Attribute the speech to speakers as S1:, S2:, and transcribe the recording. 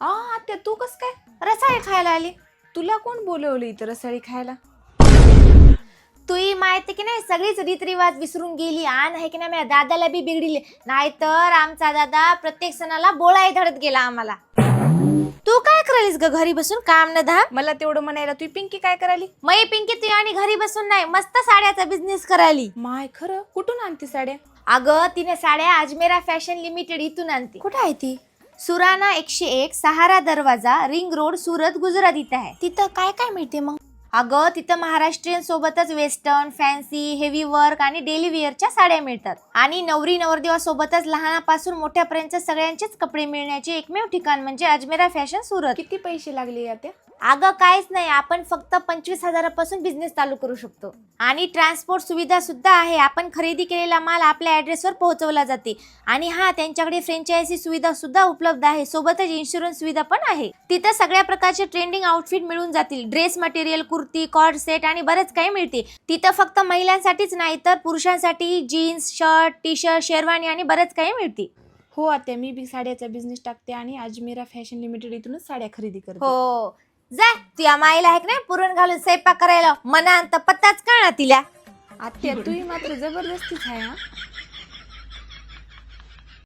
S1: आत्या तू कस काय?
S2: रसाळे खायला आली.
S1: तुला कोण बोलवलं इथं रसाळी खायला?
S2: तुही माहिती की नाही, सगळीच रीतरिवाज विसरून गेली. आण आहे की नाही, माझ्या दादाला बी बिघडली. नाहीतर आमचा दादा प्रत्येक सणाला बोळाही धडत गेला आम्हाला. तू काय करायलीस ग घरी बसून, काम न धाम?
S1: मला तेवढं म्हणायला तू पिंकी काय करायली?
S2: मई पिंकी तू आणि घरी बसून नाही, मस्त साड्याचा बिझनेस करायली.
S1: माय खरं? कुठून आणते साड्या?
S2: अगं तिने साड्या अजमेरा फॅशन लिमिटेड इथून आणते.
S1: कुठं आहे ती?
S2: सुराना 101 सहारा दरवाजा, रिंग रोड, सुरत, गुजरात इथं आहे.
S1: तिथं काय काय मिळते मग?
S2: अगं तिथं महाराष्ट्रीयन सोबतच वेस्टर्न, फॅन्सी, हेवी वर्क आणि डेली वेअरच्या साड्या मिळतात. आणि नवरी नवरदेवासोबतच लहानापासून मोठ्यापर्यंत सगळ्यांचेच कपडे मिळण्याचे एकमेव ठिकाण म्हणजे अजमेरा फॅशन सुरत.
S1: किती पैसे लागले आत्या?
S2: अगं काहीच नाही, आपण फक्त 25,000पासून बिझनेस चालू करू शकतो. आणि ट्रान्सपोर्ट सुविधा सुद्धा आहे. आपण खरेदी केलेला माल आपल्या ऍड्रेसवर पोहोचवला जाते. आणि त्यांच्याकडे फ्रँचायझी सुविधा सुद्धा उपलब्ध आहे. सोबतच इन्शुरन्स सुविधा पण आहे. तिथं सगळ्या प्रकारचे ट्रेंडिंग आउटफिट मिळून जातील. Dress material, kurti, co-ord set आणि बरेच काही मिळते. तिथं फक्त महिलांसाठीच नाही तर पुरुषांसाठी jeans, shirt, T shirt, sherwani आणि बरेच काही मिळते.
S1: हो आत्या, मी बी साड्याचा बिझनेस टाकते आणि अजमेरा फॅशन लिमिटेड इथूनच साड्या खरेदी करते.
S2: हो जा, तुझ्या माईला आहे की नाही पुरण घालून स्वयंपाक करायला मना, पत्ताच कळणार तिला.
S1: आत्या तूही मात्र जबरदस्तीच आहे.